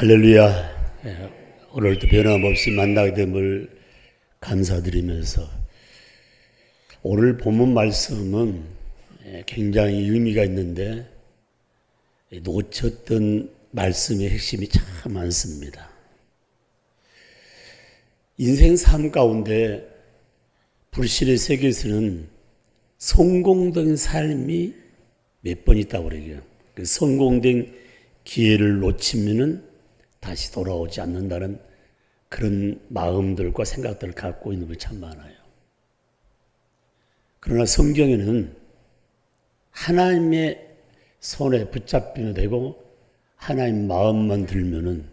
할렐루야. 오늘도 변함없이 만나게 됨을 감사드리면서 오늘 본문 말씀은 굉장히 의미가 있는데 놓쳤던 말씀의 핵심이 참 많습니다. 인생 삶 가운데 불신의 세계에서는 성공된 삶이 몇 번 있다고 그래요. 그 성공된 기회를 놓치면은 다시 돌아오지 않는다는 그런 마음들과 생각들을 갖고 있는 분이 참 많아요. 그러나 성경에는 하나님의 손에 붙잡히면 되고 하나님 마음만 들면은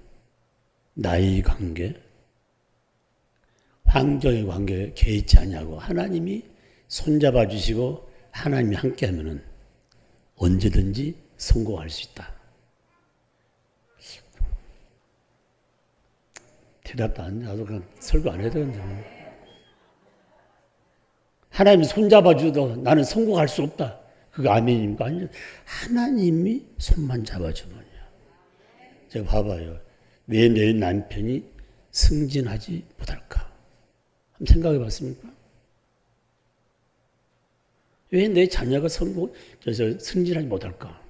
나의 관계, 환경의 관계에 개의치 않냐고 하나님이 손잡아 주시고 하나님이 함께 하면은 언제든지 성공할 수 있다. 대답도 안 나도 그냥 설교 안 해도 되는데. 하나님이 손잡아 주도 나는 성공할 수 없다. 그거 아멘입니까? 아니요. 하나님이 손만 잡아주면요. 제가 봐봐요. 왜 내 남편이 승진하지 못할까? 한번 생각해 봤습니까? 왜 내 자녀가 승진하지 못할까?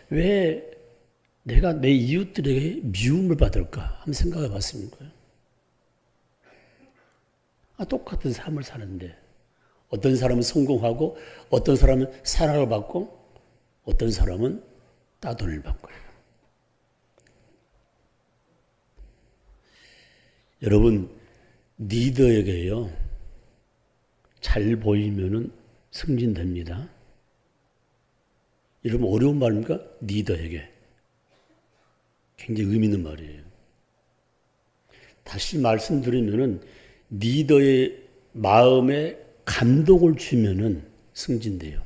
왜 내가 내 이웃들에게 미움을 받을까? 한번 생각해 봤습니까? 똑같은 삶을 사는데 어떤 사람은 성공하고 어떤 사람은 사랑을 받고 어떤 사람은 따돌림을 받고 그래요. 여러분 리더에게요 잘 보이면은 승진됩니다. 여러분 어려운 말입니까? 리더에게 굉장히 의미 있는 말이에요. 다시 말씀드리면은 리더의 마음에 감동을 주면은 승진돼요.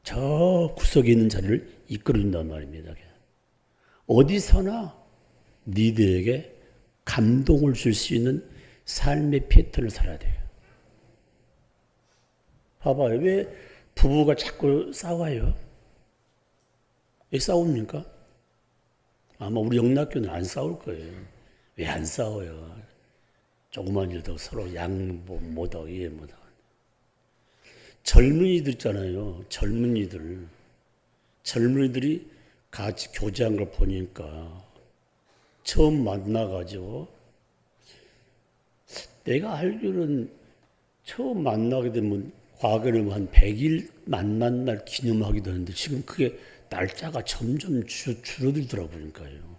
저 구석에 있는 자리를 이끌어준단 말입니다. 어디서나 리더에게 감동을 줄 수 있는 삶의 패턴을 살아야 돼요. 봐봐요. 왜 부부가 자꾸 싸워요? 왜 싸웁니까? 아마 우리 영락교는 안 싸울 거예요. 왜 안 싸워요? 조그만 일도 서로 양보 못하고 이해 못하고. 젊은이들 있잖아요. 젊은이들이 같이 교제한 걸 보니까 처음 만나가지고 내가 알기로는 처음 만나게 되면 과거에는 한 100일 만난 날 기념하기도 했는데 지금 그게 날짜가 점점 줄어들더라고요. 보니까요.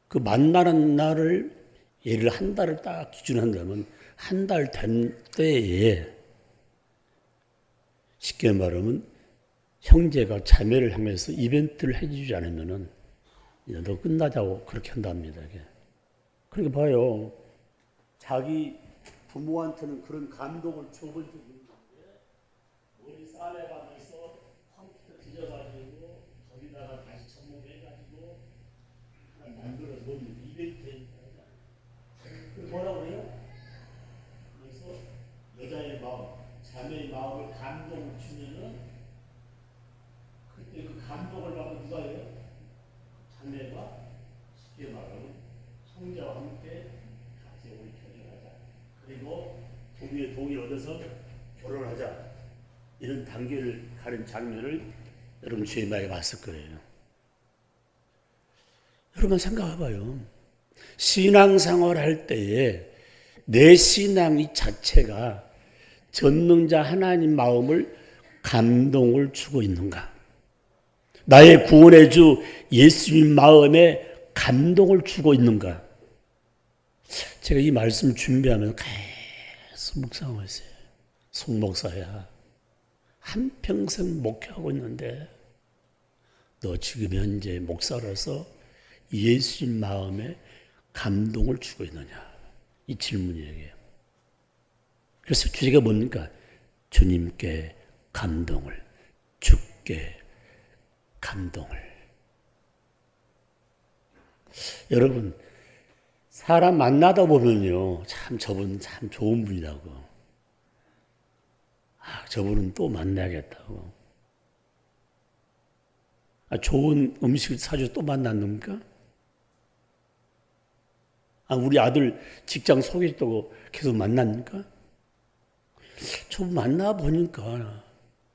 그 만나는 날을 예를 한 달을 딱 기준으로 한다면 한 달 된 때에 쉽게 말하면 형제가 자매를 향해서 이벤트를 해주지 않으면은 너 끝나자고 그렇게 한답니다. 그러니까 봐요. 자기 부모한테는 그런 감동을 줘본 적이 있는데 머리 싸매가면서 컴퓨터 뒤져가지고 거기다가 다시 접목해가지고 만들어서 놓는 이벤트 해니까 그 뭐라고 해요? 그래서 여자의 마음, 자매의 마음을 감동을 주면은 그때 그 감동을 받고 누가 해요? 자매가 쉽게 말하면 형제와 함께 같이 우리 결혼하자. 그리고 부부의 동의를 얻어서 결혼하자. 이런 단계를 가는 장면을 여러분 주에 많이 봤을 거예요. 여러분 생각해봐요. 신앙생활 할 때에 내 신앙 자체가 전능자 하나님 마음을 감동을 주고 있는가? 나의 구원의 주 예수님 마음에 감동을 주고 있는가? 제가 이 말씀 준비하면서 계속 묵상하고 있어요. 송 목사야, 한평생 목회하고 있는데 너 지금 현재 목사로서 예수님 마음에 감동을 주고 있느냐? 이 질문이에요. 그래서 주제가 뭡니까? 주님께 감동을, 주께 감동을. 여러분 사람 만나다 보면요 참 저분 참 좋은 분이라고 저분은 또 만나야겠다고 좋은 음식을 사줘서 또 만났는가? 우리 아들 직장 소개했다고 계속 만났는가? 좀 만나보니까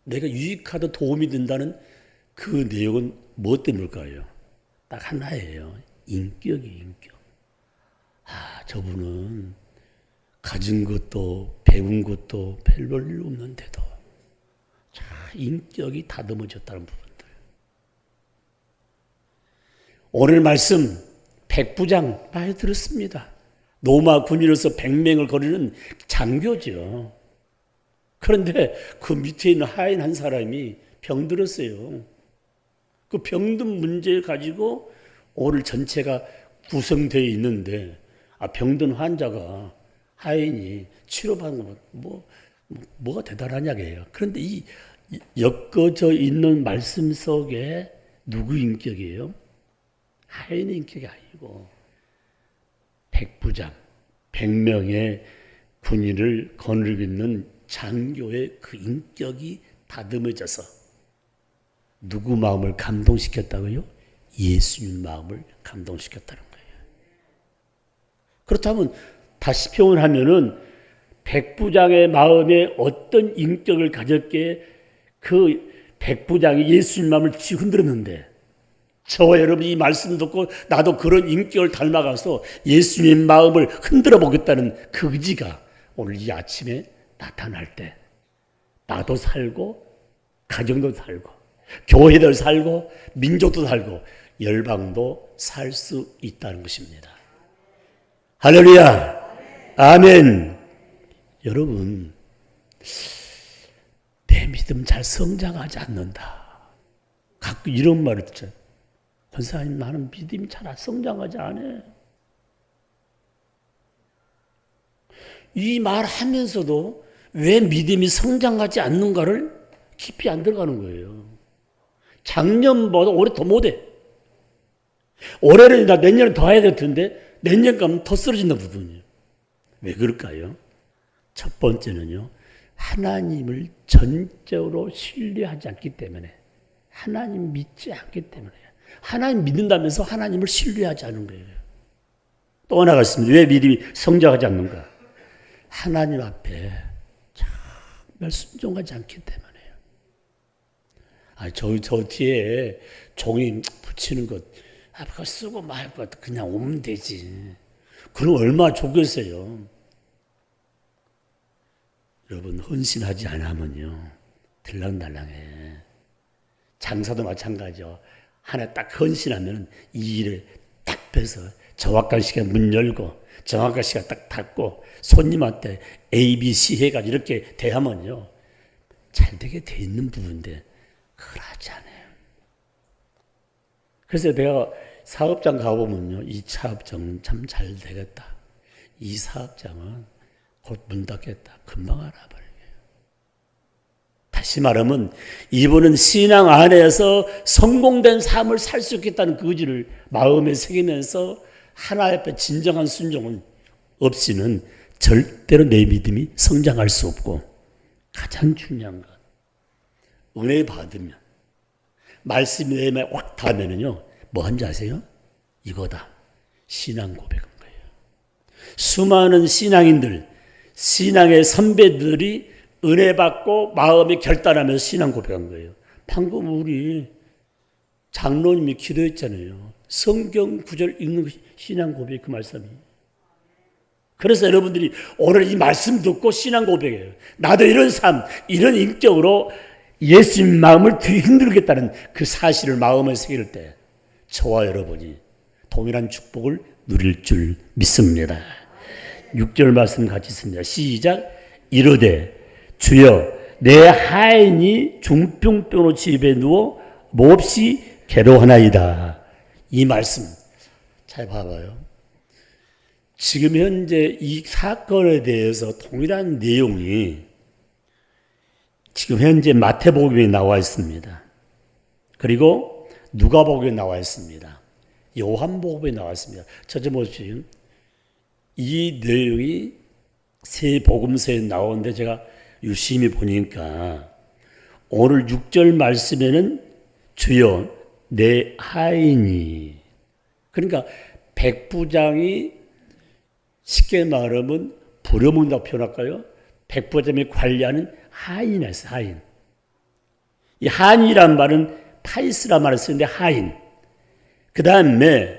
내가 유익하다 도움이 된다는 그 내용은 뭐 때문일까요? 딱 하나예요. 인격. 저분은 가진 것도 배운 것도 별 볼 없는데도 인격이 다듬어졌다는 부분들. 오늘 말씀 백부장 많이 들었습니다. 로마 군인으로서 100명을 거르는 장교죠. 그런데 그 밑에 있는 하인 한 사람이 병들었어요. 그 병든 문제 가지고 오늘 전체가 구성되어 있는데 병든 환자가 하인이 치료받는 건 뭐가 대단하냐고요. 그런데 이 엮어져 있는 말씀 속에 누구 인격이에요? 하인의 인격이 아니고 백부장, 100명의 군인을 거느리고 있는 장교의 그 인격이 다듬어져서 누구 마음을 감동시켰다고요? 예수님 마음을 감동시켰다는 거예요. 그렇다면 다시 표현하면은 백부장의 마음에 어떤 인격을 가졌기에 그 백부장이 예수님 마음을 흔들었는데 저와 여러분이 이 말씀 듣고 나도 그런 인격을 닮아가서 예수님 마음을 흔들어 보겠다는 그 의지가 오늘 이 아침에 나타날 때 나도 살고 가정도 살고 교회도 살고 민족도 살고 열방도 살 수 있다는 것입니다. 할렐루야. 아멘. 여러분, 내 믿음 잘 성장하지 않는다. 가끔 이런 말을 듣잖아요. 권사님, 나는 믿음이 잘 성장하지 않아. 이 말 하면서도 왜 믿음이 성장하지 않는가를 깊이 안 들어가는 거예요. 작년보다 올해 더 못해. 올해는 내년에 더 해야 될 텐데 내년 가면 더 쓰러진다 부분이에요. 왜 그럴까요? 첫 번째는요. 하나님을 전적으로 신뢰하지 않기 때문에 하나님 믿지 않기 때문에 하나님 믿는다면서 하나님을 신뢰하지 않은 거예요. 또 하나가 있습니다. 왜 믿음이 성장하지 않는가? 하나님 앞에 정말 순종하지 않기 때문에요. 저 뒤에 종이 붙이는 것 그거 쓰고 말 것 그냥 오면 되지. 그럼 얼마나 좋겠어요. 여러분 헌신하지 않으면요 들락날락해. 장사도 마찬가지죠. 하나 딱 헌신하면 이 일을 딱 펴서 정확한 시간 문 열고 정확한 시간 딱 닫고 손님한테 A, B, C 해가지고 이렇게 대하면요 잘 되게 돼 있는 부분인데 그걸 하지 않아요. 그래서 내가 사업장 가보면요 이 사업장은 참 잘 되겠다. 이 사업장은 곧 문 닫겠다. 금방 알아버려요. 다시 말하면 이분은 신앙 안에서 성공된 삶을 살 수 있겠다는 그 의지를 마음에 새기면서 하나님 앞에 진정한 순종은 없이는 절대로 내 믿음이 성장할 수 없고 가장 중요한 것 은혜 받으면 말씀이 내 마음에 확 닿으면요 뭐 한지 아세요? 이거다. 신앙 고백인 거예요. 수많은 신앙인들 신앙의 선배들이 은혜 받고 마음이 결단하면서 신앙 고백한 거예요. 방금 우리 장로님이 기도했잖아요. 성경 구절 읽는 신앙 고백 그 말씀이. 그래서 여러분들이 오늘 이 말씀 듣고 신앙 고백해요. 나도 이런 삶, 이런 인격으로 예수님 마음을 흔들겠다는 그 사실을 마음에 새길 때 저와 여러분이 동일한 축복을 누릴 줄 믿습니다. 6절 말씀 같이 씁니다. 시작. 이르되 주여 내 하인이 중풍병으로 집에 누워 몹시 괴로워하나이다. 이 말씀 잘 봐봐요. 지금 현재 이 사건에 대해서 동일한 내용이 지금 현재 마태복음에 나와 있습니다. 그리고 누가복음에 나와 있습니다. 요한복음에 나와 있습니다. 찾아보십시오. 이 내용이 세 복음서에 나오는데 제가 유심히 보니까 오늘 6절 말씀에는 주여 내 하인이. 그러니까 백부장이 쉽게 말하면 부려먹는다고 표현할까요? 백부장이 관리하는 하인이었어요. 하인. 이 하인이란 말은 파이스란 말을 쓰는데 하인. 그 다음에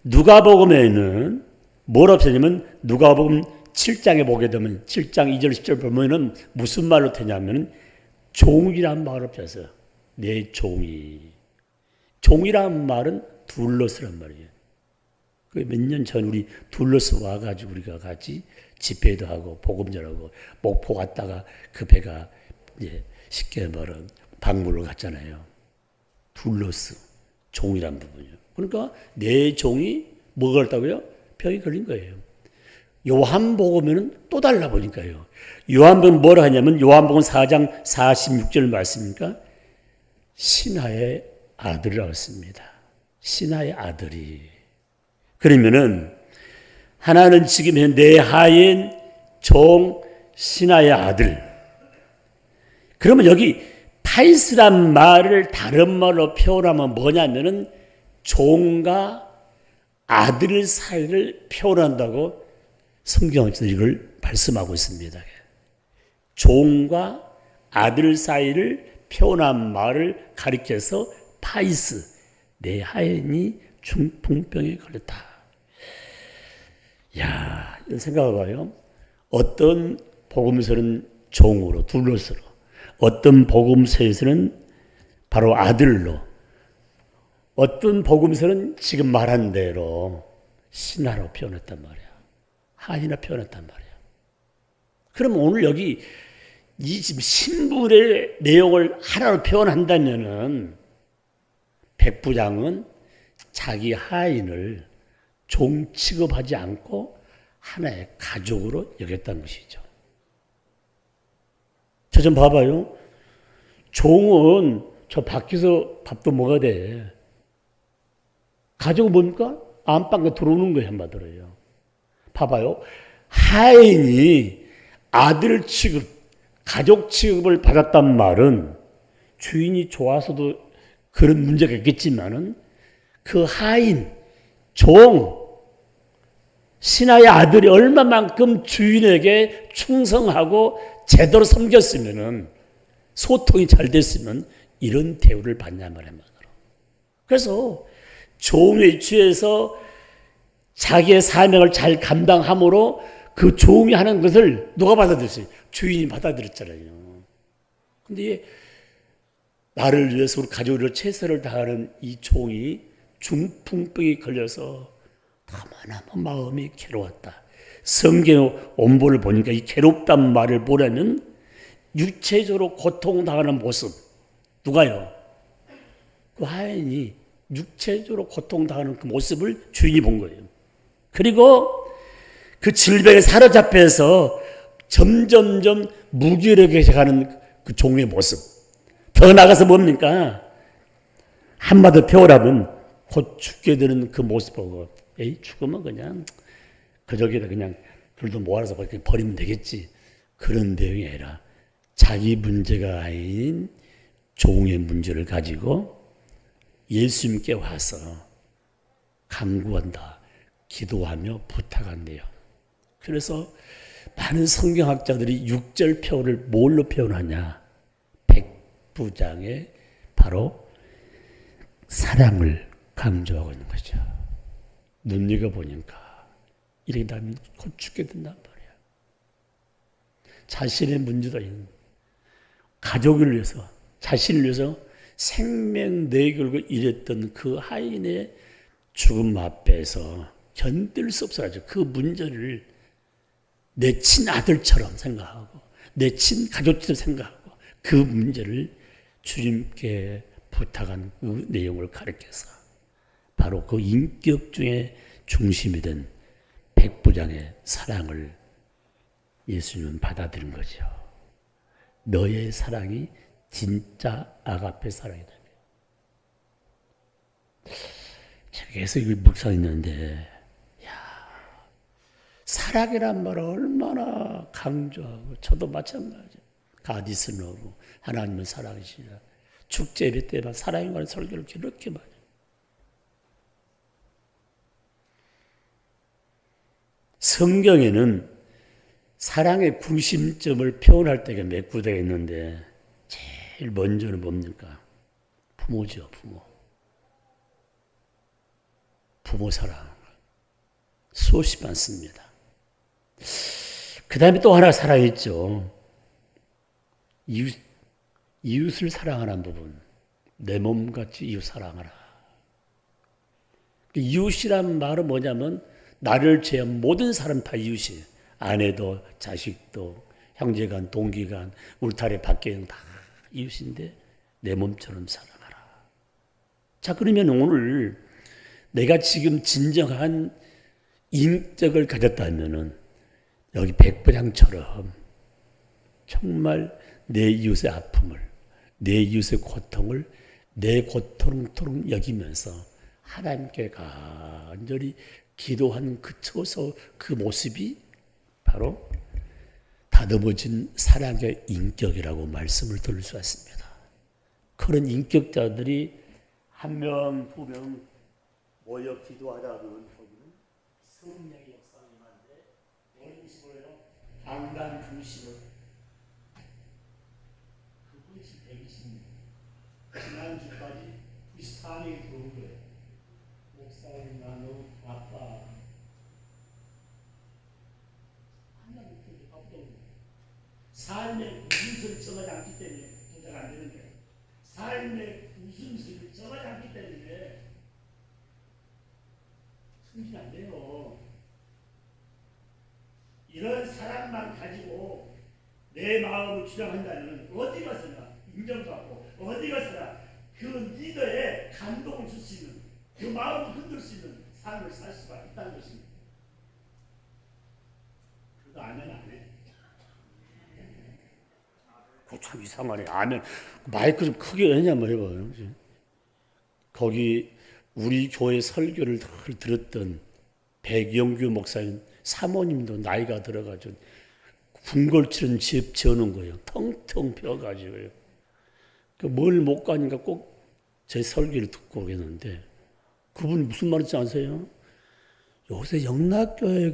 누가복음에는 뭘 없애냐면 누가복음 7장에 보게 되면 7장 2절 10절 보면은 무슨 말로 되냐면 종이란 말을 없애서 내 종이. 종이란 말은 둘러스란 말이에요. 몇 년 전 우리 둘러서 와가지고 우리가 같이 집회도 하고 복음 전하고 목포 갔다가 그 배가 이제 쉽게 말하면 박물을 갔잖아요. 둘러스 종이란 부분이요. 그러니까 내 종이 뭐가 걸렸다고요? 병이 걸린 거예요. 요한복음에는 또 달라 보니까요. 요한복음 뭐라 하냐면 요한복음 4장 46절 말씀입니까? 신하의 아들이라고 했습니다. 신하의 아들이. 그러면은 하나는 지금 내 하인 종 신하의 아들. 그러면 여기 파이스란 말을 다른 말로 표현하면 뭐냐면은 종과 아들 사이를 표현한다고 성경에서 이걸 말씀하고 있습니다. 종과 아들 사이를 표현한 말을 가리켜서 파이스, 내 하인이 중풍병에 걸렸다. 야, 이런 생각해봐요. 어떤 복음서는 종으로, 둘러서로, 어떤 복음서에서는 바로 아들로, 어떤 복음서는 지금 말한 대로 신하로 표현했단 말이야. 하인이라 표현했단 말이야. 그럼 오늘 여기 이 지금 신분의 내용을 하나로 표현한다면은 백부장은 자기 하인을 종 취급하지 않고 하나의 가족으로 여겼다는 것이죠. 저 좀 봐봐요. 종은 저 밖에서 밥도 먹어야 돼. 가족은 뭡니까? 안방에 들어오는 거예요, 한마디로요. 봐봐요. 하인이 아들 취급, 가족 취급을 받았단 말은 주인이 좋아서도 그런 문제가 있겠지만은 그 하인, 종, 신하의 아들이 얼마만큼 주인에게 충성하고 제대로 섬겼으면은 소통이 잘 됐으면 이런 대우를 받냐 말이야. 그래서 종에 취해서 자기의 사명을 잘 감당함으로 그 종이 하는 것을 누가 받아들였어요? 주인이 받아들였잖아요. 근데 나를 위해서 우리 가족을 위해서 최선을 다하는 이 종이 중풍병이 걸려서 너무너무 마음이 괴로웠다. 성경 원본을 보니까 이 괴롭단 말을 보려면 육체적으로 고통당하는 모습. 누가요? 그 하인이 육체적으로 고통당하는 그 모습을 주인이 본 거예요. 그리고 그 질병에 사로잡혀서 점점점 무기력해져 가는 그 종의 모습. 더 나가서 뭡니까? 한마디로 표현하면 곧 죽게 되는 그 모습 보고 에이 죽으면 그냥 그저기다 그냥 둘도 모아서 버리면 되겠지. 그런 내용이 아니라 자기 문제가 아닌 종의 문제를 가지고 예수님께 와서 간구한다. 기도하며 부탁한대요. 그래서 많은 성경학자들이 6절 표현을 뭘로 표현하냐? 백부장의 바로 사랑을 강조하고 있는 거죠. 눈여겨보니까 이렇게 되면 곧 죽게 된단 말이야. 자신의 문제도 있는 가족을 위해서 자신을 위해서 생명 내걸고 일했던 그 하인의 죽음 앞에서 견딜 수 없어가지고 그 문제를 내 친아들처럼 생각하고 내 친가족처럼 생각하고 그 문제를 주님께 부탁한 그 내용을 가르쳐서 바로 그 인격 중에 중심이 된 백부장의 사랑을 예수님은 받아들인 거죠. 너의 사랑이 진짜 아가페 사랑이다. 제가 계속 이걸 묵상했는데, 사랑이란 말을 얼마나 강조하고, 저도 마찬가지예요. 가디스너로 하나님은 사랑이시라. 축제 예배 때만 사랑에 관한 설교를 그렇게 많이. 성경에는 사랑의 구심점을 표현할 때가 몇 구대가 있는데 제일 먼저는 뭡니까? 부모죠, 부모. 부모 사랑. 수없이 많습니다. 그 다음에 또 하나 사랑이 있죠. 이웃을 사랑하는 부분. 내 몸같이 이웃 사랑하라. 이웃이란 말은 뭐냐면 나를 제한 모든 사람 다 이웃이에요. 아내도 자식도 형제간 동기간 울타리 밖에는 다 이웃인데 내 몸처럼 사랑하라. 자, 그러면 오늘 내가 지금 진정한 인격을 가졌다면은 여기 백부장처럼 정말 내 이웃의 아픔을, 내 이웃의 고통을 내 고통처럼 여기면서 하나님께 간절히 기도한 그 모습이 바로 다듬어진 사랑의 인격이라고 말씀을 드릴 수 있습니다. 그런 인격자들이 한 명, 두 명 모여 기도하다는 성령의 역사를 임하는데 오늘 보시면 강단 중심을 그분이 120년 지난주까지 94명이 들어온 거예요. 목사님, 나누, 아빠 하나님 그렇게 바쁘게 삶의 웃음소리 전하지 않기 때문에 도착 안 되는 거예요. 삶의 웃음소리 전하지 않기 때문에 승진 안 돼요. 이런 사랑만 가지고 내 마음을 주장한다면 어디 가서나 인정받고 어디 가서나 그 리더의 감동을 줄 수 있는 그 마음을 흔들 수 있는 삶을 살 수가 있다는 것입니다. 그거 아멘 안 해? 그거 참 이상하네. 아멘. 마이크 좀 크게 왜냐면 해봐요. 거기 우리 교회 설교를 들었던 백영규 목사님 사모님도 나이가 들어가지고 궁궐처럼 집 지어놓은 거예요. 텅텅 비어가지고요. 뭘 못 가니까 꼭 제 설교를 듣고 오겠는데 그분이 무슨 말인지 아세요? 요새 영락교회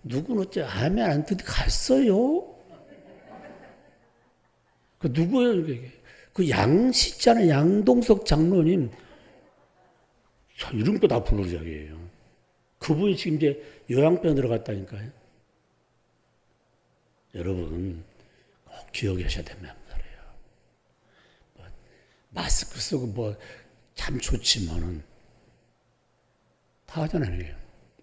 누구는 어째 아멘 안 듣고 갔어요? 누구예요? 그 양시 있잖아요. 양동석 장로님. 자, 이런 거 다 부르자기예요. 그분이 지금 이제 요양병 들어갔다니까요. 여러분 꼭 기억하셔야 됩니다. 마스크 쓰고 참 좋지만은 다 하잖아요.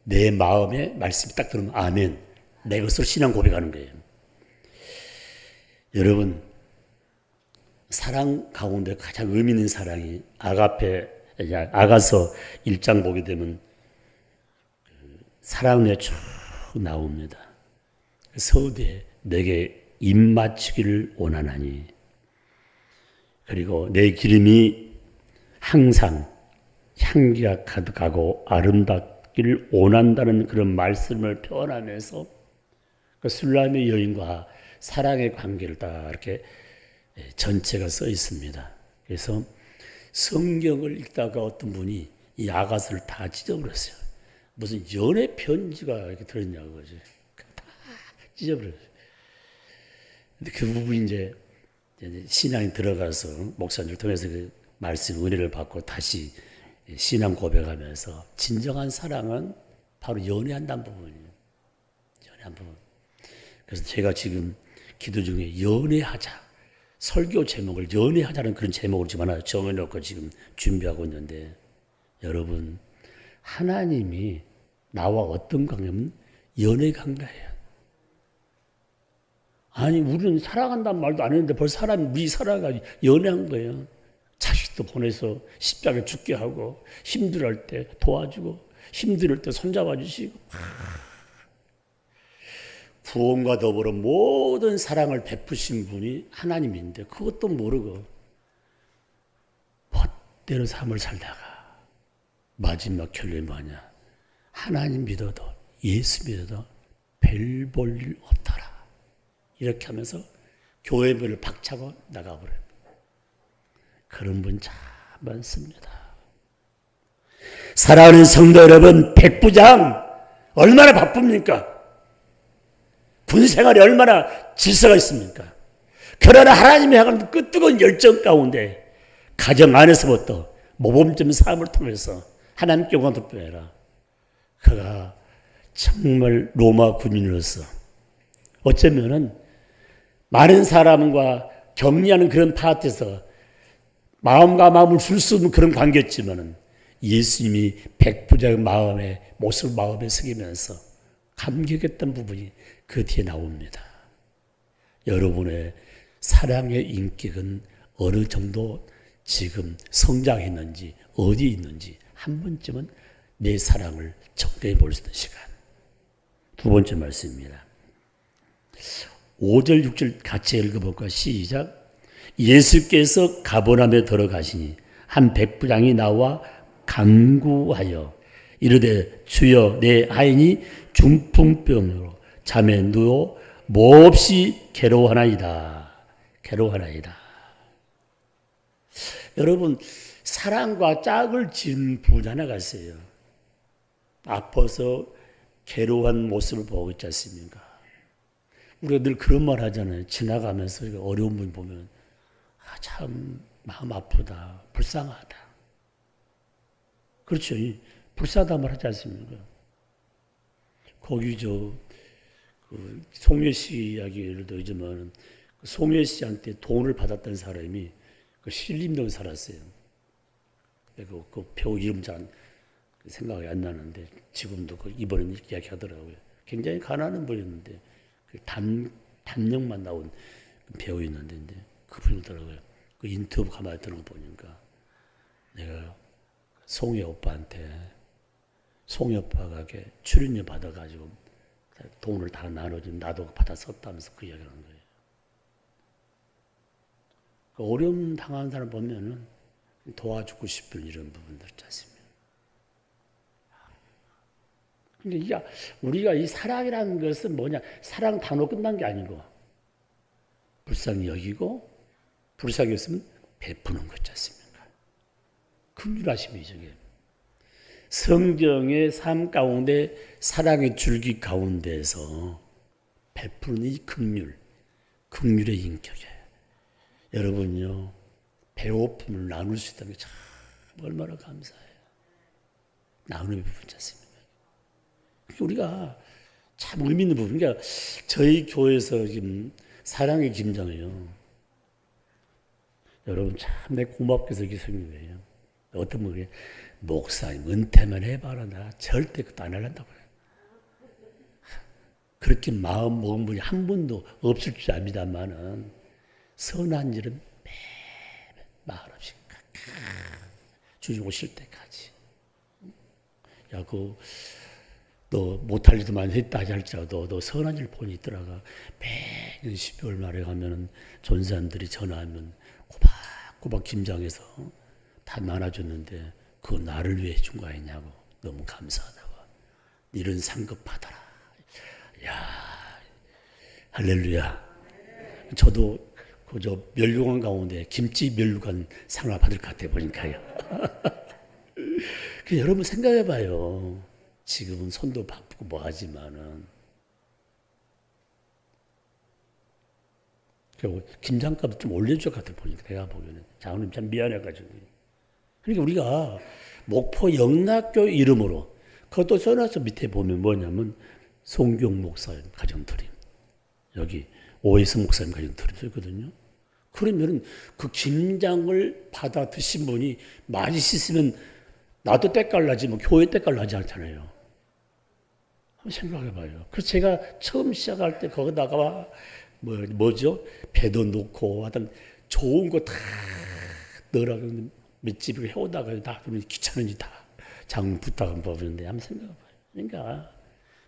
내 마음에 말씀이 딱 들으면 아멘. 내 것으로 신앙 고백하는 거예요. 여러분 사랑 가운데 가장 의미 있는 사랑이 아가서 1장 보게 되면 사랑에 쭉 나옵니다. 서두에 내게 입맞추기를 원하나니 그리고 내 기름이 항상 향기가 가득하고 아름답기를 원한다는 그런 말씀을 표현하면서 그 술람의 여인과 사랑의 관계를 다 이렇게 전체가 써 있습니다. 그래서 성경을 읽다가 어떤 분이 이 아가서를 다 찢어버렸어요. 무슨 연애 편지가 이렇게 들었냐고 그러지. 다 찢어버렸어요. 근데 그 부분이 이제 신앙에 들어가서 목사님을 통해서 그 말씀 은혜를 받고 다시 신앙 고백하면서 진정한 사랑은 바로 연애한다는 부분이에요. 연애한 부분. 그래서 제가 지금 기도 중에 연애하자. 설교 제목을 연애하자는 그런 제목을 지금 하나 정해놓고 지금 준비하고 있는데 여러분 하나님이 나와 어떤 관계면 연애 관계예요. 아니 우리는 사랑한다는 말도 안 했는데 벌써 우리 살아가지고 연애한 거예요. 자식도 보내서 십자가에 죽게 하고 힘들할 때 도와주고 힘들 때 손잡아 주시고 구원과 더불어 모든 사랑을 베푸신 분이 하나님인데 그것도 모르고 멋대로 삶을 살다가 마지막 결론이 뭐냐. 하나님 믿어도 예수 믿어도 별 볼 일 없더라. 이렇게 하면서 교회별을 박차고 나가버려요. 그런 분 참 많습니다. 사랑하는 성도 여러분, 백부장 얼마나 바쁩니까? 군 생활이 얼마나 질서가 있습니까? 그러나 하나님의 향한 그 뜨거운 열정 가운데 가정 안에서부터 모범점 삶을 통해서 하나님께 영광 돌려라. 그가 정말 로마 군인으로서 어쩌면은 많은 사람과 격리하는 그런 파트에서 마음과 마음을 줄 수 없는 그런 관계였지만은 예수님이 백부장의 모습을 마음에 새기면서 감격했던 부분이 그 뒤에 나옵니다. 여러분의 사랑의 인격은 어느 정도 지금 성장했는지 어디 있는지 한 번쯤은 내 사랑을 점검해 볼 수 있는 시간. 두 번째 말씀입니다. 5절 6절 같이 읽어볼까? 시작. 예수께서 가버나움에 들어가시니 한 백부장이 나와 간구하여 이르되 주여 내 아인이 중풍병으로 잠에 누워 몹시 괴로워하나이다. 여러분, 사랑과 짝을 지은 분 하나가 있어요. 아파서 괴로워한 모습을 보고 있지 않습니까? 우리가 늘 그런 말 하잖아요. 지나가면서 어려운 분 보면 참 마음 아프다, 불쌍하다. 그렇죠. 불쌍하다 말 하지 않습니까? 거기 송혜 씨 이야기를 들지만 송혜 씨한테 돈을 받았던 사람이 신림동 살았어요. 그 배우 이름 잘 생각이 안 나는데 지금도 이번에 이야기하더라고요. 굉장히 가난한 분이었는데 단역만 나온 배우였는데 그분이더라고요. 그 인터뷰 가만히 들은 거 보니까 내가 송혜 오빠한테 송혜 오빠가 출연료 받아가지고 돈을 다 나눠주면 나도 받아 썼다면서 그 이야기를 하는 거예요. 그 어려움 당하는 사람 보면은 도와주고 싶은 이런 부분들 있지 않습니까? 근데 우리가 이 사랑이라는 것은 뭐냐? 사랑 단어 끝난 게 아니고 불쌍히 여기고 불쌍히 여기면 베푸는 것 있지 않습니까? 긍휼하심이죠. 성경의 삶 가운데 사랑의 줄기 가운데서 베푸는 이 긍휼의 인격이에요. 여러분요, 배고픔을 나눌 수 있다는 게 참 얼마나 감사해요. 나누는 부분이지 않습니까? 우리가 참 의미 있는 부분. 그러니까 저희 교회에서 지금 사랑의 김장이에요. 여러분 참 내 고맙게 이렇게 생긴 거예요. 어떤 분이 목사님 은퇴만 해봐라. 나 절대 그것도 안 하려고 그래요. 그렇게 마음 먹은 분이 한 분도 없을 줄 압니다만은 선한 일은 말 없이 주님 오실 때까지. 야, 너 못할 일도 많이 했다 할지라도 너 선한 일 본이 있더라가. 매년 12월 말에 가면은 전사님들이 전화하면 꼬박꼬박 김장해서 다 나눠줬는데 그거 나를 위해 해준 거 아니냐고. 너무 감사하다고. 이런 상급 받아라. 야, 할렐루야. 저도 그저 멸류관 가운데 김치 멸류관 상을 받을 것 같아 보니까요. 여러분 생각해봐요. 지금은 손도 바쁘고 뭐하지만은 김장값 좀 올려줄 것 같아 보니까 내가 보기에는 장로님 참 미안해가지고. 그러니까 우리가 목포 영락교 이름으로 그것도 써놔서 밑에 보면 뭐냐면 송경 목사님 가정드림, 여기 오해성 목사님 가정드림 써있거든요. 그러면은 그 김장을 받아 드신 분이 많이 씻으면 나도 때깔 나지 뭐 교회 때깔 나지 않잖아요. 한번 생각해봐요. 그래서 제가 처음 시작할 때 거기다가 뭐죠? 배도 넣고 하여튼 좋은 거 다 넣으라고 맷집을 해오다가 다 그러면 귀찮은지 다 장 부탁한 법인데 한번 생각해봐요. 그러니까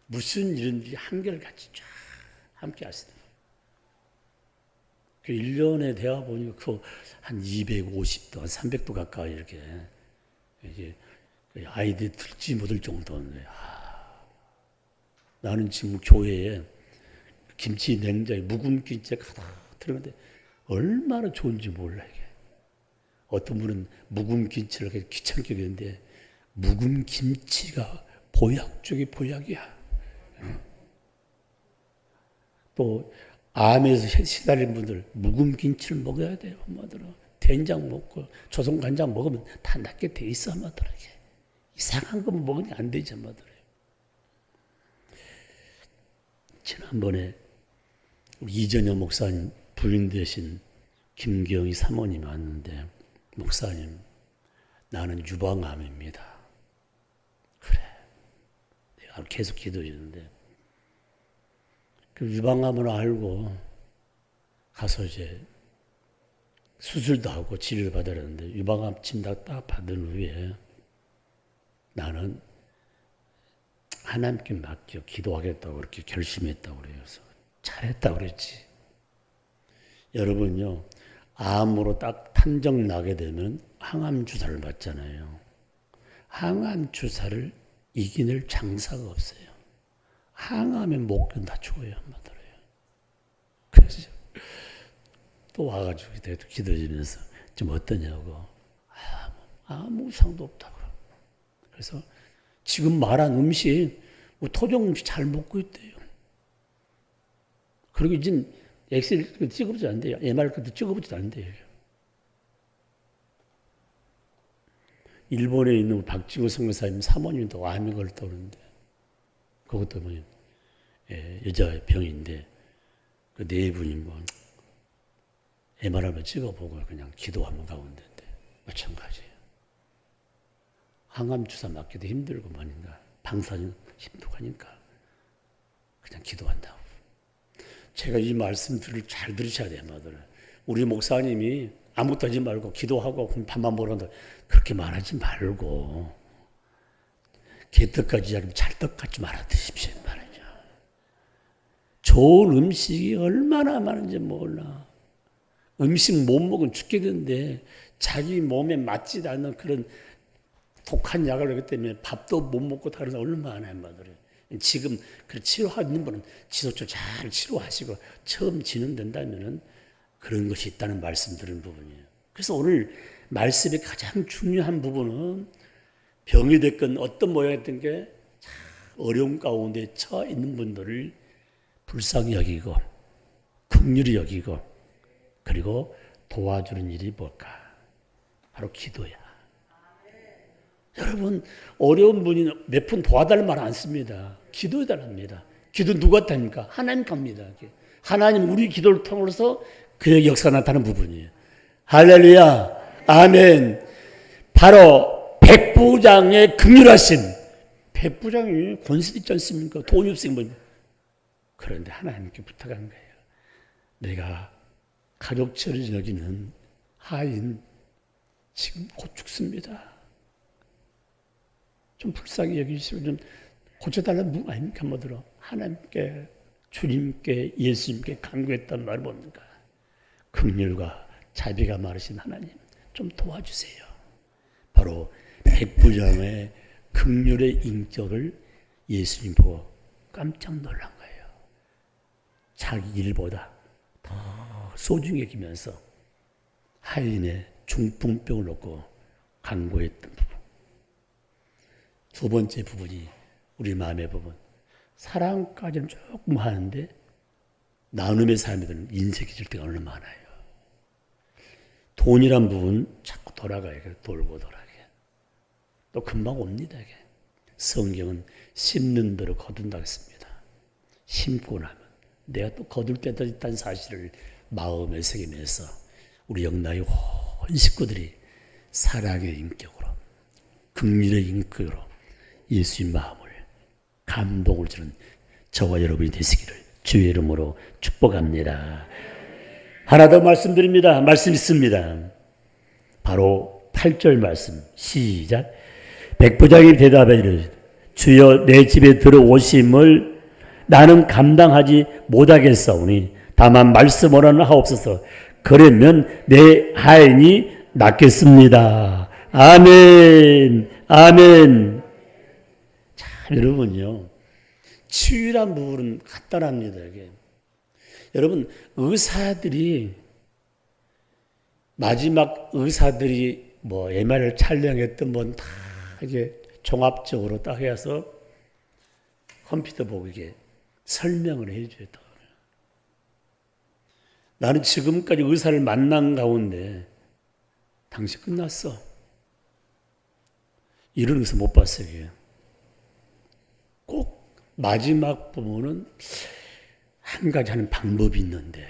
무슨 일인지 한결같이 쫙 함께 하시다. 그 1년에 대화 보니까 한 250도, 한 300도 가까이 이렇게 아이들이 들지 못할 정도인데, 나는 지금 교회에 김치 냉장에 묵은 김치가 가득 들어가는데 얼마나 좋은지 몰라 이게. 어떤 분은 묵은 김치를 귀찮게 여기는데 묵은 김치가 보약 중에 보약이야. 또 암에서 시달린 분들 묵은 김치를 먹어야 돼요. 한마디로 된장 먹고 조선 간장 먹으면 다 낫게 돼 있어. 한마디로 이상한 거 먹으면 안 되지. 한마디로. 지난번에 우리 이전영 목사님 부인 되신 김경희 사모님 왔는데, 목사님 나는 유방암입니다. 그래, 내가 계속 기도했는데 그 유방암을 알고 가서 이제 수술도 하고 치료를 받으려는데 유방암 침 딱 받은 후에 나는 하나님께 맡겨 기도하겠다고 그렇게 결심했다고 그래요. 그래서 잘했다고 그랬지. 여러분요, 암으로 딱 판정 나게 되면 항암 주사를 맞잖아요. 항암 주사를 이겨낼 장사가 없어요. 항암의 목은 다 죽어요. 한마디로. 그래서 또 와가지고 기도해주면서 좀 어떠냐고. 아무 이상도 없다고. 그래서 지금 말한 음식, 토종 음식 잘 먹고 있대요. 그리고 지금 엑셀 찍어보지도 안 돼요. MR 것도 찍어보지도 안 돼요. 일본에 있는 박지구 선교사님 사모님도 암이 걸렸다고 그러는데, 그것도 뭐, 여자 병인데, 그 네 분이 뭐, MR 한번 찍어보고 그냥 기도하면 가운데인데, 마찬가지예요. 항암 주사 맞기도 힘들고 뭐니까, 방사능 힘들고 하니까, 그냥 기도한다고. 제가 이 말씀들을 잘 들으셔야 돼요, 마들. 우리 목사님이 아무것도 하지 말고 기도하고 밥만 먹는다 그렇게 말하지 말고 개떡까지 이야기하면 찰떡같이 말아 드십시오 말이죠. 좋은 음식이 얼마나 많은지 몰라. 음식 못 먹으면 죽게 되는데 자기 몸에 맞지 않는 그런 독한 약을 하기 때문에 밥도 못 먹고 다른 사람 얼마나 많아요, 마들. 지금 그 치료하는 분은 지속적으로 잘 치료하시고 처음 진행된다면은 그런 것이 있다는 말씀 드리는 부분이에요. 그래서 오늘 말씀의 가장 중요한 부분은 병이 됐건 어떤 모양이 됐든 게 어려운 가운데 처해 있는 분들을 불쌍히 여기고 긍휼히 여기고 그리고 도와주는 일이 뭘까? 바로 기도야. 여러분, 어려운 분이 몇 푼 도와달라는 말 안 씁니다. 기도해달랍니다. 기도 누구한테 합니까? 하나님께 합니다. 하나님 우리 기도를 통해서 그의 역사가 나타나는 부분이에요. 할렐루야, 아멘. 바로 백부장의 긍휼하심. 백부장이 권세 있지 않습니까? 돈이 없으면. 그런데 하나님께 부탁한 거예요. 내가 가족처럼 여기는 하인 지금 곧 죽습니다. 좀 불쌍히 여기시면 좀 고쳐달라는 분 아닙니까? 뭐들어 하나님께, 주님께, 예수님께 간구했단 말 뭡니까? 긍휼과 자비가 많으신 하나님 좀 도와주세요. 바로 백부장의 긍휼의 인격을 예수님 보고 깜짝 놀란 거예요. 자기 일보다 더 소중히 여기면서 하인의 중풍병을 놓고 간구했던 부분. 두 번째 부분이 우리 마음의 부분. 사랑까지는 조금 하는데 나눔의 삶에는 인색이 질 때가 얼마나 많아요. 돈이란 부분 자꾸 돌아가요. 돌고 돌아가요. 또 금방 옵니다. 성경은 심는 대로 거둔다고 했습니다. 심고 나면 내가 또 거둘 때도 있다는 사실을 마음에 새기면서 우리 영나의 온 식구들이 사랑의 인격으로 긍휼의 인격으로 예수의 마음을 감동을 주는 저와 여러분이 되시기를 주의 이름으로 축복합니다. 하나 더 말씀드립니다. 말씀 있습니다. 바로 8절 말씀 시작. 백부장이 대답하여 이르되 주여 내 집에 들어오심을 나는 감당하지 못하겠사오니 다만 말씀하라 하옵소서. 그러면 내 하인이 낫겠습니다. 아멘. 아멘. 참 여러분요, 치유란 부분은 간단합니다. 이게. 여러분 의사들이 마지막 의사들이 뭐 MR을 촬영했던 건 다 이게 종합적으로 딱 해서 컴퓨터 보고 이게 설명을 해줘야 돼. 나는 지금까지 의사를 만난 가운데 당신 끝났어. 이런 의사 못 봤어요. 꼭 마지막 부분은 한 가지 하는 방법이 있는데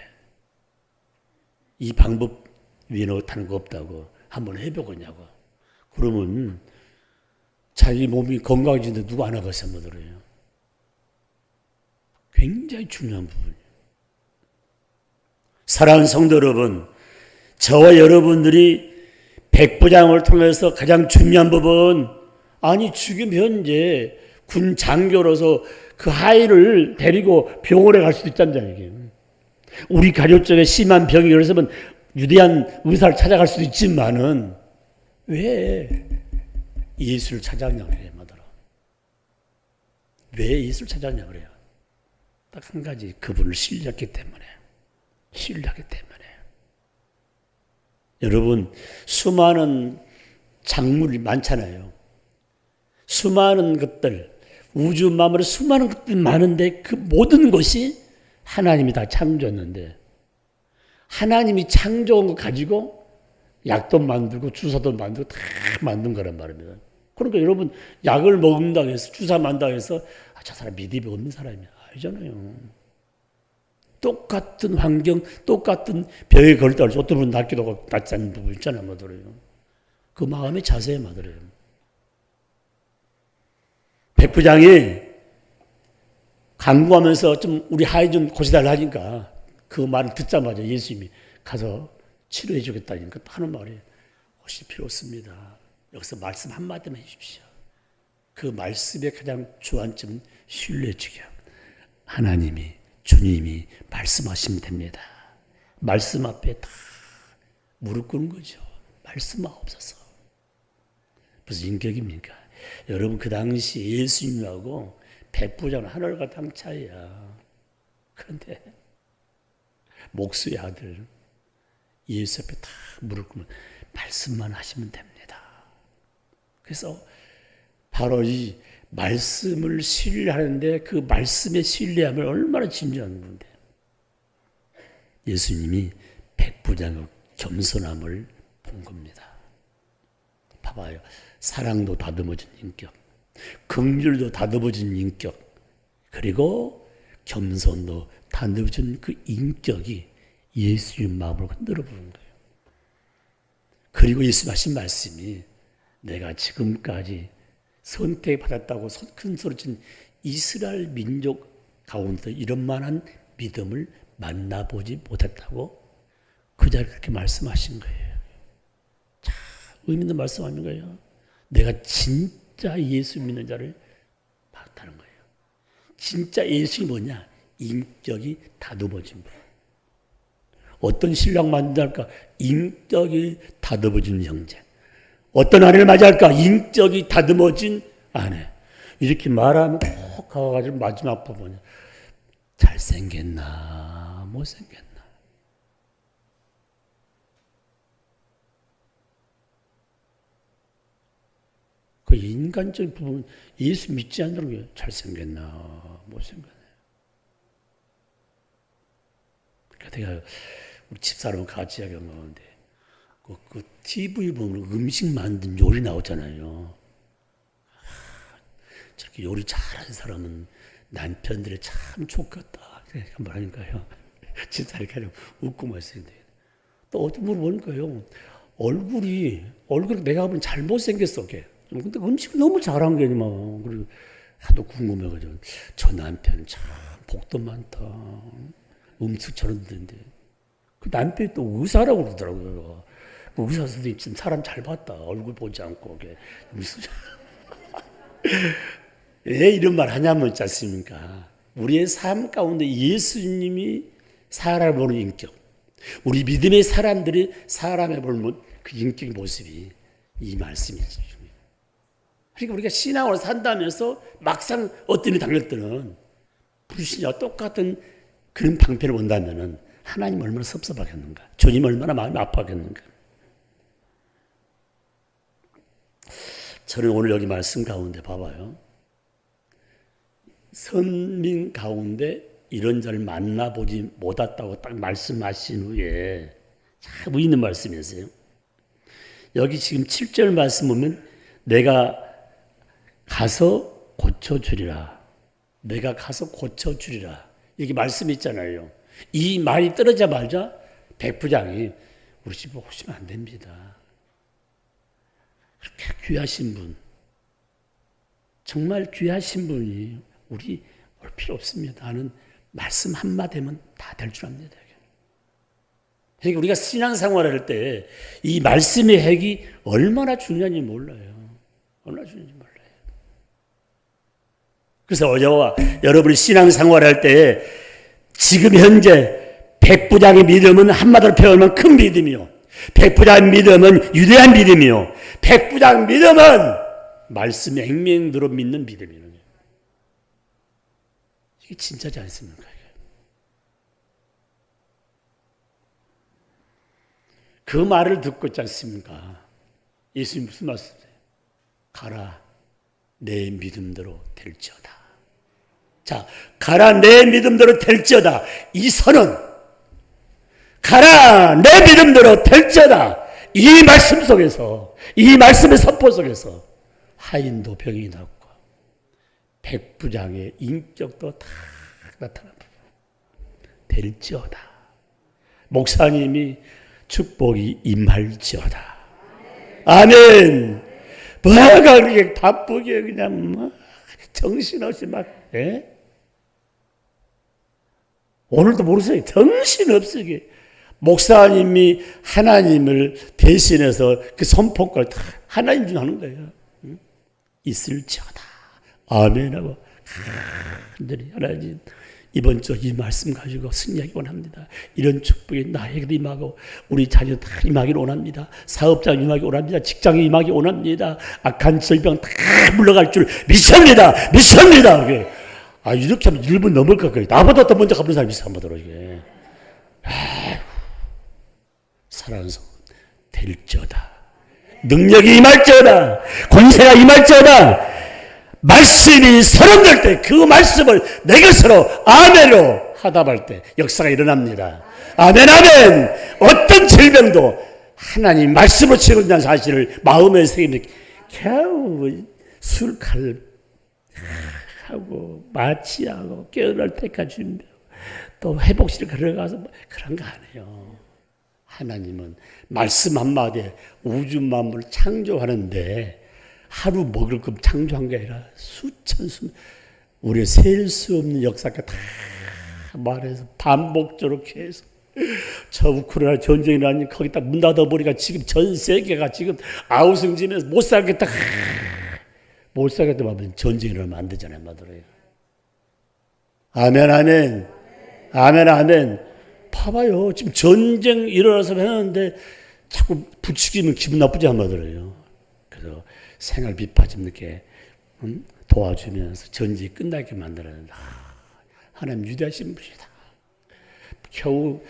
이 방법 위에 못하는 거 없다고 한번 해보겠냐고. 그러면 자기 몸이 건강해지는데 누가 안 하겠어 못 들어요. 굉장히 중요한 부분이에요. 사랑하는 성도 여러분, 저와 여러분들이 백부장을 통해서 가장 중요한 부분, 아니 지금 현재 군 장교로서 그 아이를 데리고 병원에 갈 수도 있다는 얘기예요. 우리 가족 중에 심한 병이 일어서면 위대한 의사를 찾아갈 수도 있지만은 왜 예수를 찾아가냐 그래요, 마더라. 왜 예수를 찾아가냐 그래요. 딱 한 가지, 그분을 신뢰했기 때문에. 신뢰하기 때문에. 여러분, 수많은 작물이 많잖아요. 수많은 것들, 우주 만물에 수많은 것들이 많은데 그 모든 것이 하나님이 다 창조했는데 하나님이 창조한 거 가지고 약도 만들고 주사도 만들고 다 만든 거란 말입니다. 그러니까 여러분 약을 먹는다고 해서 주사 만든다고 해서 저 사람 믿음이 없는 사람이야. 아니잖아요. 똑같은 환경, 똑같은 병에 걸릴 때 어떤 분은 낫기도 하고 낫지 않는 부분 있잖아요. 마더래요. 그 마음의 자세에 마더래요. 백부장이 간구하면서 좀 우리 하이 좀 고쳐달라 하니까 그 말을 듣자마자 예수님이 가서 치료해 주겠다니까 하는 말이 오실 필요 없습니다. 여기서 말씀 한마디만 해주십시오. 그 말씀의 가장 주안점은 신뢰해 주기야. 하나님이 주님이 말씀하시면 됩니다. 말씀 앞에 다 무릎 꿇는 거죠. 말씀하옵소서. 무슨 인격입니까? 여러분 그 당시 예수님하고 백부장은 하늘과 땅 차이야. 그런데 목수의 아들 예수 앞에 다 무릎 꿇으면 말씀만 하시면 됩니다. 그래서 바로 이 말씀을 신뢰하는데 그 말씀의 신뢰함을 얼마나 진지한 건데 예수님이 백부장의 겸손함을 본 겁니다. 봐봐요. 사랑도 다듬어진 인격, 긍휼도 다듬어진 인격, 그리고 겸손도 다듬어진 그 인격이 예수님 마음을 흔들어 보는 거예요. 그리고 예수님 하신 말씀이 내가 지금까지 선택받았다고 큰 소리친 이스라엘 민족 가운데 이런 만한 믿음을 만나보지 못했다고 그 자리에 그렇게 말씀하신 거예요. 참 의미 있는 말씀 아닌가요? 내가 진짜 예수 믿는 자를 봤다는 거예요. 진짜 예수이 뭐냐? 인격이 다듬어진 분. 어떤 신랑 만날까? 인격이 다듬어진 형제. 어떤 아내를 맞이할까? 인격이 다듬어진 아내. 이렇게 말하면 꼭 가가지고 마지막 부분에 잘생겼나 못생겼나. 그 인간적인 부분 예수 믿지 않는 게 잘생겼나 못생겼나. 그러니까 내가 우리 집사람 같이 이야기한 가운데 그 TV 보면 음식 만든 요리 나오잖아요. 저렇게 요리 잘하는 사람은 남편들이 참 좋겠다. 이렇게 말하니까요. 진짜 이렇게 웃고 말씀인데. 또 어떤 분을 보니까요. 얼굴이 내가 보면 잘못생겼어. 걔. 근데 음식을 너무 잘한 게 아니면. 그리고 하도 궁금해가지고. 저 남편 참 복도 많다. 음식 저런 데인데. 그 남편이 또 의사라고 그러더라고요. 의사 선생님 지금 사람 잘 봤다. 얼굴 보지 않고. 왜 이런 말 하냐면 있지 않습니까? 우리의 삶 가운데 예수님이 사람을 보는 인격, 우리 믿음의 사람들이 사람을 보는 그 인격의 모습이 이 말씀이죠. 그러니까 우리가 신앙으로 산다면서 막상 어떤 일이 당할 때는 불신자와 똑같은 그런 방패를 본다면은 하나님 얼마나 섭섭하겠는가, 주님 얼마나 마음이 아파하겠는가. 저는 오늘 여기 말씀 가운데 봐봐요. 선민 가운데 이런 자를 만나보지 못했다고 딱 말씀하신 후에 참 의미 있는 말씀이었어요. 여기 지금 7절 말씀 보면 내가 가서 고쳐주리라. 내가 가서 고쳐주리라. 이렇게 말씀이 있잖아요. 이 말이 떨어지자마자 백부장이 우리 집에 오시면 안 됩니다. 그렇게 귀하신 분, 정말 귀하신 분이 우리 올 필요 없습니다 하는 말씀 한마디면 다 될 줄 압니다. 그러니까 우리가 신앙생활을 할 때 이 말씀의 핵이 얼마나 중요한지 몰라요. 얼마나 중요한지 몰라요. 그래서 저와 여러분이 신앙생활을 할 때 지금 현재 백부장의 믿음은 한마디로 표현하면 큰 믿음이요. 백부장 믿음은 유대한 믿음이요. 백부장 믿음은 말씀의 행명대로 믿는 믿음이에요. 이게 진짜지 않습니까? 그 말을 듣고 있지 않습니까? 예수님 무슨 말씀이세요? 가라, 내 믿음대로 될지어다. 자, 가라, 내 믿음대로 될지어다. 이 선언, 가라, 내 믿음대로 될지어다. 이 말씀 속에서, 이 말씀의 선포 속에서 하인도 병이 낫고 백부장의 인격도 다 나타납니다. 될지어다. 목사님이 축복이 임할지어다. 아멘. 뭐가 그렇게 바쁘게 그냥 막 정신없이 막, 예? 오늘도 모르세요. 정신없이 목사님이 하나님을 대신해서 그 선포까지 다 하나님 중 하는 거예요. 응? 있을지어다. 아멘 하고 간절히 하나님 이번 주 이 말씀 가지고 승리하기 원합니다. 이런 축복이 나에게도 임하고 우리 자녀 다 임하기를 원합니다. 사업자 임하기 원합니다. 직장에 임하기 원합니다. 악한 질병 다 물러갈 줄 믿습니다. 믿습니다. 아, 이렇게 하면 1분 넘을 것 같아요. 나보다 더 먼저 가는 사람이 있어, 한번더러 이게. 아이고, 사랑하는 성도 될지어다. 능력이 임할지어다. 권세가 임할지어다. 말씀이 선언될 때 그 말씀을 내 것으로 아멘으로 하답할 때 역사가 일어납니다. 아멘 아멘. 어떤 질병도 하나님 말씀으로 치료된다는 사실을 마음에 새기면 겨우 술칼 하고 마취하고 깨어날 때까지 준비하고 또 회복실 걸어가서 그런 거 아니에요. 하나님은 말씀 한마디에 우주 만물을 창조하는데 하루 먹을 것 창조한 게 아니라 수천 수 우리가 셀 수 없는 역사가 다 말해서 반복적으로 계속 저 우크라이나 전쟁이 나니 거기다 문 닫아버리니까 지금 전 세계가 지금 아우성지면서 못 살겠다. 못 살겠다 하면 전쟁이 일어나면 안 되잖아요. 맞아요. 아멘 아멘. 아멘 아멘. 봐봐요. 지금 전쟁 일어나서 하는데 자꾸 부추기면 기분 나쁘지 않아요. 그래서 생활 비파짐 이렇게 도와주면서 전쟁이 끝나게 만들어야 하나님 위대하신 분이다. 겨우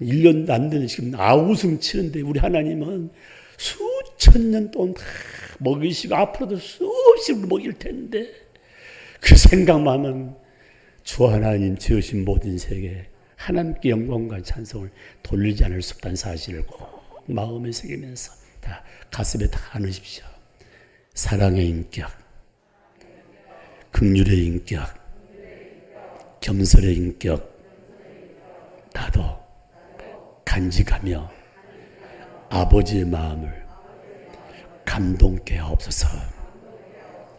1년 안 되는 지금 아우성 치는데 우리 하나님은 수천 년 동안 다 먹이시고 앞으로도 수없이 먹일 텐데 그 생각만 하면 주 하나님 지으신 모든 세계 하나님께 영광과 찬송을 돌리지 않을 수 없다는 사실을 꼭 마음에 새기면서 다 가슴에 다 안으십시오. 사랑의 인격, 긍휼의 인격, 겸손의 인격, 나도 간직하며 아버지의 마음을 감동케 하옵소서.